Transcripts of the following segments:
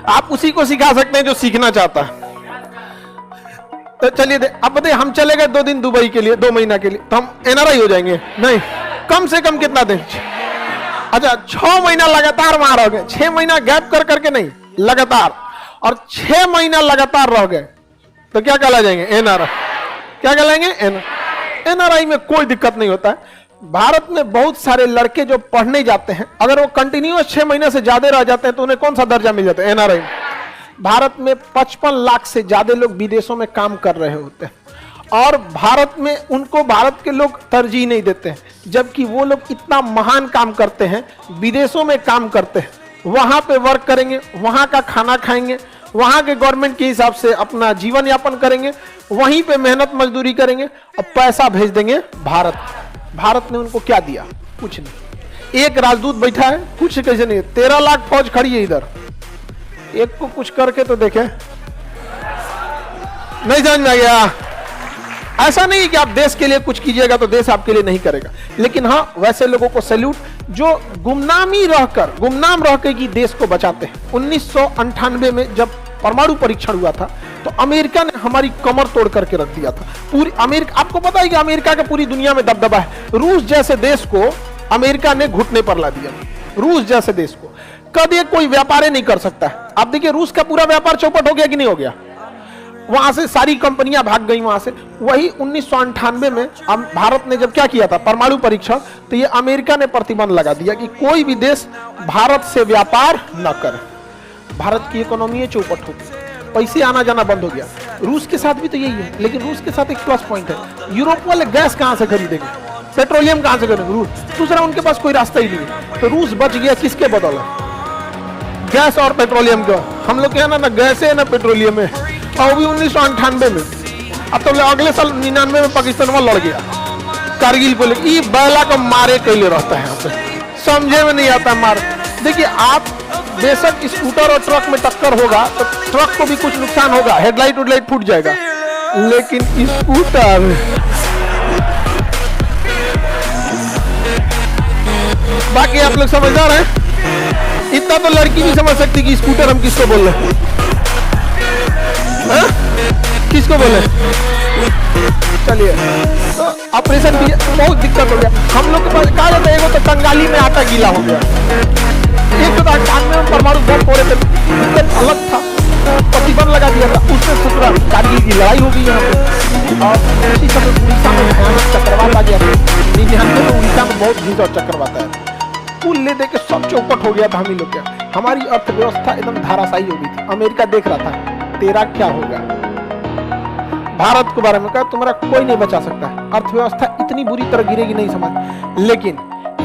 आप उसी को सिखा सकते हैं जो सीखना चाहता है। तो चलिए अब बताइए, हम चले गए 2 दिन दुबई के लिए, 2 महीना के लिए, तो हम NRI हो जाएंगे? नहीं, कम से कम कितना दिन? अच्छा 6 महीना लगातार वहां रह गए, 6 महीना गैप कर करके नहीं, लगातार, और 6 महीना लगातार रह गए, तो क्या कहला जाएंगे? NRI। क्या कहलाएंगे? NRI में कोई दिक्कत नहीं होता है। भारत में बहुत सारे लड़के जो पढ़ने जाते हैं, अगर वो कंटिन्यूअस 6 महीने से ज्यादा रह जाते हैं तो उन्हें कौन सा दर्जा मिल जाता है? NRI। भारत में 55 लाख से ज्यादा लोग विदेशों में काम कर रहे होते हैं, और भारत में उनको भारत के लोग तरजीह नहीं देते हैं, जबकि वो लोग इतना महान काम करते हैं, विदेशों में काम करते हैं, वहां पे वर्क करेंगे, वहां का खाना खाएंगे, वहां के गवर्नमेंट के हिसाब से अपना जीवन यापन करेंगे, वहीं पे मेहनत मजदूरी करेंगे और पैसा भेज देंगे भारत। भारत ने उनको क्या दिया? कुछ नहीं। एक राजदूत बैठा है, कुछ कैसे नहीं, 13 लाख फौज खड़ी है इधर, एक को कुछ करके तो देखे। नहीं समझ में आ गया? ऐसा नहीं कि आप देश के लिए कुछ कीजिएगा तो देश आपके लिए नहीं करेगा, लेकिन हाँ वैसे लोगों को सैल्यूट जो गुमनाम रहकर कि देश को बचाते हैं। 1998 में जब परमाणु परीक्षण हुआ था तो अमेरिका ने हमारी कमर तोड़ करके रख दिया था। पूरी अमेरिका, आपको पता है कि अमेरिका का पूरी दुनिया में दबदबा है। रूस जैसे देश को अमेरिका ने घुटने पर ला दिया। रूस जैसे देश को कभी कोई व्यापार नहीं कर सकता है। आप देखिए रूस का पूरा व्यापार चौपट हो गया कि नहीं हो गया? वहां से सारी कंपनियां भाग गई वहां से। वही 1998 में भारत ने जब क्या किया था, परमाणु परीक्षण, तो ये अमेरिका ने प्रतिबंध लगा दिया कि कोई भी देश भारत से व्यापार न करे। भारत की इकोनॉमी चौपट हो गई, पैसे आना जाना बंद हो गया। रूस के साथ भी तो यही है, लेकिन रूस के साथ एक प्लस पॉइंट है, यूरोप वाले गैस कहां से खरीदेंगे, पेट्रोलियम कहां से खरीदेंगे? रूस। दूसरा, उनके पास कोई रास्ता ही नहीं है, तो रूस बच गया किसके बदौलत? गैस और पेट्रोलियम का। हम लोग क्या ना गैस है ना पेट्रोलियम है, और भी 1998 में। अब तो अगले साल 99 में पाकिस्तान में लड़ गया कारगिल को लेकर। ये बैला को मारे कैले रहता है, यहाँ पे समझे में नहीं आता मार। देखिए आप बेशक स्कूटर और ट्रक में टक्कर होगा तो ट्रक को भी कुछ नुकसान होगा, हेडलाइट फूट जाएगा, लेकिन स्कूटर बाकी आप लोग समझदार हैं। इतना तो लड़की भी समझ सकती कि स्कूटर हम किसको बोल रहे हैं, किसको बोले? चलिए तो ऑपरेशन भी बहुत दिक्कत हो गया हम लोग के पास। कहा जाता है एगो तो कंगाली में आटा गीला हो गया, एक तो 98 में परमाणु बम फोड़े थे, दिक्कत अलग था, प्रतिबंध लगा दिया था, उससे ससुरा कारगिल की लड़ाई हो गई यहाँ पे। और उसी समय उड़ीसा में भयानक चक्रवात आ गया था। 99 में उड़ीसा में बहुत भीषण चक्रवात है, पुल ले दे के सब चौपट हो गया था। हम ही लोग क्या, हमारी अर्थव्यवस्था एकदम धाराशायी हो गई थी। अमेरिका देख रहा था तेरा क्या होगा। भारत के बारे में कहा तुम्हारा कोई नहीं बचा सकता, अर्थव्यवस्था इतनी बुरी तरह गिरेगी नहीं समझ। लेकिन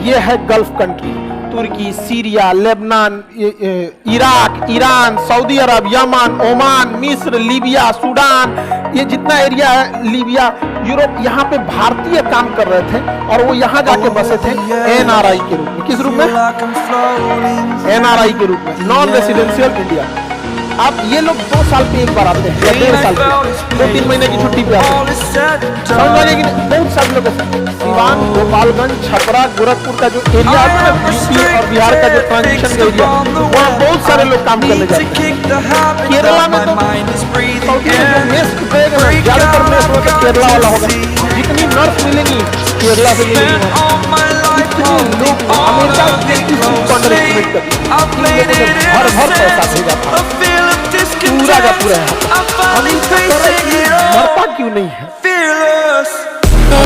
ये है gulf country, Turkey, Syria, Lebanon, Iraq, Iran, Saudi Arab, Yemen, Oman, मिस्र, लीबिया, सूडान, ये जितना एरिया है, लीबिया, यूरोप, यहाँ पे भारतीय काम कर रहे थे और वो यहाँ जाके बसे थे NRI के रूप में। किस रूप में? NRI के रूप में, नॉन रेसिडेंशियल इंडिया। अब ये लोग 2 साल पे एक बार आते हैं या 1.5 साल पे, 2-3 महीने की छुट्टी पे आते हैं। समझ आएगी नहीं? बहुत सारे लोग, सिवान, गोपालगंज, छपरा, गोरखपुर का जो एरिया है, यूपी और बिहार का जो ट्रांजिशन का एरिया, वहाँ बहुत सारे लोग काम करने जाते हैं। केरला में तो ज्यादातर मेस होगा केरला वाला होगा, जितनी नर्स मिलेंगी केरला से मिलेंगी। लोग अमेरिका भर पैसा भेजा था पूरा का पूरा है, मरता क्यों नहीं है?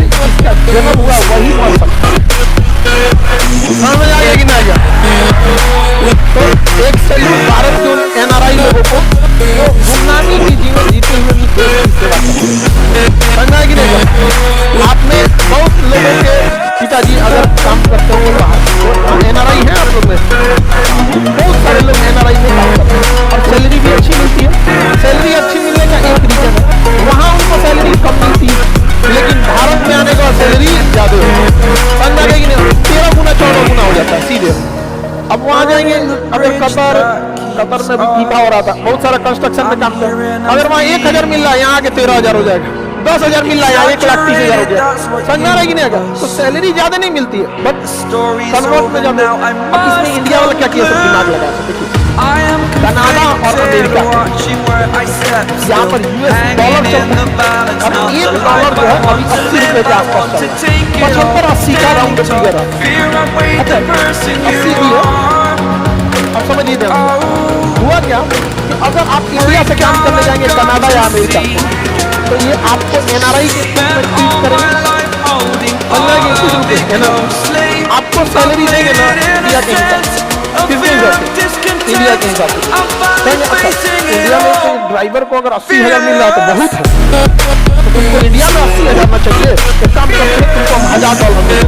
इसका जन्म हुआ वही मर सकता है। समझ आ गया कि ना? तो एक सैल्यूट भारत के उन NRI लोगों को जो गुमनामी की जीवन जीते हुए भी देश की सेवा करते हैं। समझ आया कि नहीं? आपने बहुत लोगों के पिताजी अगर काम करते हो तो NRI है आप लोग में, बहुत सारे लोग NRI में काम करते हैं और सैलरी भी अच्छी मिलती है। सैलरी अच्छी मिलने का एक रीजन है, वहाँ उनको सैलरी कम मिलती है, लेकिन भारत में आने का सैलरी ज्यादा है। समझ आ गई कि नहीं? 13 गुना 14 गुना हो जाता है सीधे। अब वहाँ जाएंगे, अगर कतर में भी फीफा हो रहा था, बहुत सारा कंस्ट्रक्शन में काम कर, अगर वहाँ 1000 मिल रहा है, यहाँ आके 13,000 हो जाएगा, 10,000 मिल रहा है, 1,30,000 हो जाएगा। समझ आ रहा है कि नहीं? आएगा तो सैलरी ज्यादा नहीं मिलती है, बट कन्वर्ट में ज्यादा। अब इसमें इंडिया वाला क्या किया, सब दिमाग लगा सकते। कनाडा अमेरिका, यहाँ पर US डॉलर चलता है। अब $1 जो है अभी 80 रुपए के आसपास चल रहा है, 75-80 का राउंड फिगर है। अच्छा 80 भी है, अब समझिए हुआ क्या कि अगर आप इंडिया से काम करने जाएंगे कनाडा या अमेरिका, तो ये आपको NRI के ट्रीट करेंगे, आपको सैलरी देंगे ना इंडिया के हिसाब से, इंडिया के हिसाब से। इंडिया में तो ड्राइवर को अगर 80,000 मिल रहा है तो बहुत है, तो तुमको इंडिया में 80,000 में चाहिए, एक काम करते हैं तुमको हम $1,000 देंगे।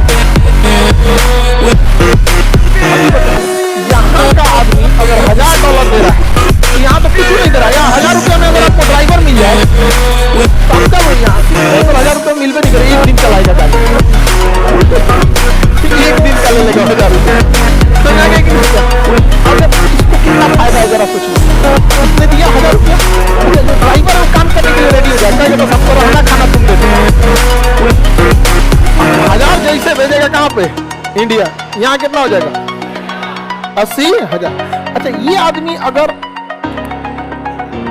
यहाँ का आदमी अगर $1,000 दे रहा है, तो यहाँ तो कुछ नहीं दे रहा है। यहाँ 1,000 रुपया में अगर आपको ड्राइवर मिल जाए तो आपका यहाँ 1,000 रुपया मिल भी नहीं करे, एक दिन चलाएगा गाड़ी, एक दिन का ले लेगा 1,000 रुपया, तो अगर इसको कितना फायदा है जरा सोचिए। उसने दिया 1,000 रुपया, जो ड्राइवर है वो काम करने के लिए रेडी हो जाता है कि बस हमको रहना खाना तुम दे दो। 1,000 जैसे भेजेगा कहाँ पे इंडिया, यहाँ कितना हो जाएगा 80,000। अच्छा ये आदमी अगर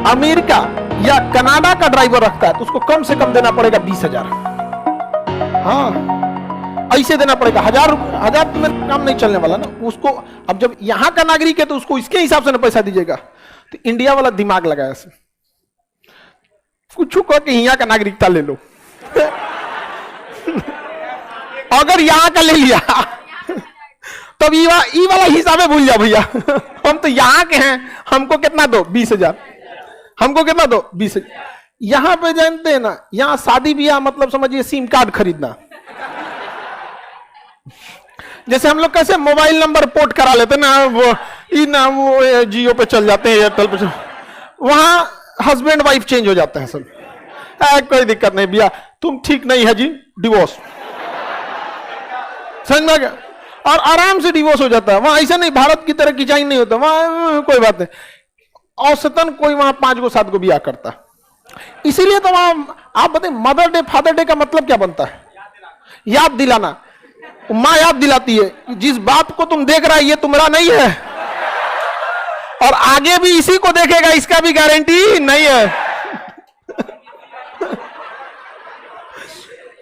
अमेरिका या कनाडा का ड्राइवर रखता है तो उसको कम से कम देना पड़ेगा 20,000। हाँ ऐसे देना पड़ेगा, 1,000 में काम नहीं चलने वाला ना उसको। अब जब यहां का नागरिक है तो उसको इसके हिसाब से ना पैसा दीजिएगा। तो इंडिया वाला दिमाग लगाया कुछ कह के यहाँ का नागरिकता ले लो अगर यहाँ का ले लिया तब ई वाला हिसाब है भूल जाओ भैया हम तो यहाँ के हैं, हमको कितना दो 20,000, हमको कितना दो 20,000। यहाँ पे जानते हैं ना, यहाँ शादी ब्याह मतलब समझिए सिम कार्ड खरीदना, जैसे हम लोग कैसे मोबाइल नंबर पोर्ट करा लेते ना, वो जियो पे चल जाते हैं, एयरटेल पे वहां हस्बैंड वाइफ चेंज हो जाते हैं सब, कोई दिक्कत नहीं भैया तुम ठीक नहीं है जी, डिवोर्स, समझ में आ गया, और आराम से डिवोर्स हो जाता है। वहां ऐसा नहीं भारत की तरह किचाइन नहीं होता, वहां कोई बात नहीं, औसतन कोई वहां 5 गो 7 गो ब्याह करता। इसीलिए तो वहां आप बताइए मदर डे फादर डे का मतलब क्या बनता है, याद दिलाना। माँ याद दिलाती है कि जिस बात को तुम देख रहा है ये तुम्हारा नहीं है और आगे भी इसी को देखेगा, इसका भी गारंटी नहीं है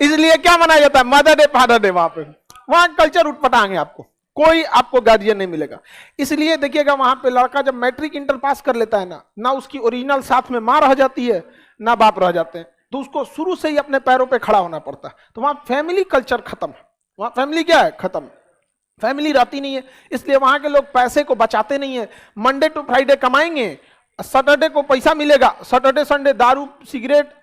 इसलिए क्या मनाया जाता है मदर डे फादर डे। वहां कल्चर उठपटांगे, आपको कोई आपको गार्जियन नहीं मिलेगा। इसलिए देखिएगा वहां पे लड़का जब मैट्रिक इंटर पास कर लेता है ना उसकी ओरिजिनल साथ में माँ रह जाती है ना बाप रह जाते हैं, तो उसको शुरू से ही अपने पैरों पे खड़ा होना पड़ता है। तो वहां फैमिली कल्चर खत्म, वहां फैमिली क्या है खत्म, फैमिली रहती नहीं है। इसलिए वहां के लोग पैसे को बचाते नहीं है, मंडे टू फ्राइडे कमाएंगे, सैटरडे को पैसा मिलेगा, सैटरडे संडे दारू सिगरेट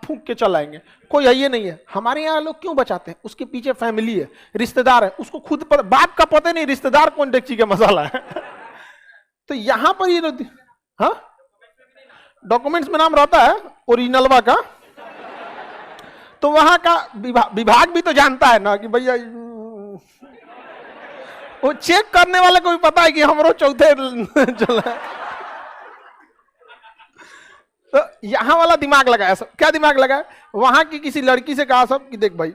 फूंक के चलाएंगे, कोई है ये नहीं है। हमारे यहाँ लोग क्यों बचाते हैं, उसके पीछे फैमिली है, रिश्तेदार है, उसको खुद बाप का पता नहीं रिश्तेदार कौन डेक्ची का मसाला है तो यहाँ पर ये हाँ डॉक्यूमेंट्स में नाम रहता है ओरिजिनलवा का, तो वहां का विभाग भी तो जानता है ना कि भैया वो चेक करने वाले को भी पता है कि हमरो चौथे चला। तो यहां वाला दिमाग लगाया सब, क्या दिमाग लगाया, वहां की किसी लड़की से कहा सब कि देख भाई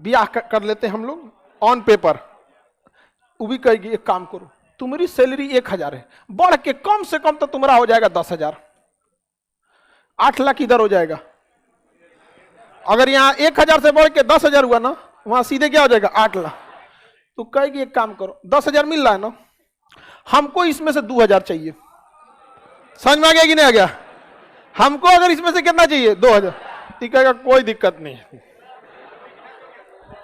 ब्याह कर लेते हम लोग ऑन पेपर, वो भी कहेगी एक काम करो तुम्हारी सैलरी 1,000 है, बढ़ के कम से कम तो तुम्हारा हो जाएगा 10,000, 8 लाख इधर हो जाएगा। अगर यहाँ 1,000 से बढ़ के 10,000 हुआ ना, वहां सीधे क्या हो जाएगा 8 लाख। तो कहेगी एक काम करो 10,000 मिल रहा है ना, हमको इसमें से 2,000 चाहिए। समझ में आ गया कि नहीं आ गया, हमको अगर इसमें से कितना चाहिए 2,000, तो कहेगा कोई दिक्कत नहीं।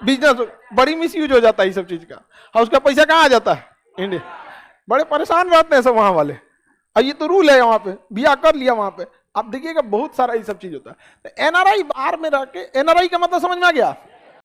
बिजनेस बड़ी मिसयूज हो जाता है इस सब चीज का, और उसका पैसा कहाँ आ जाता है इंडिया, बड़े परेशान रहते हैं सब वहां वाले। और ये तो रूल है, वहां पे ब्याह कर लिया वहां पे, आप देखिएगा बहुत सारा ये सब चीज होता है। तो NRI बाहर में रह के, NRI का मतलब समझ में आ गया,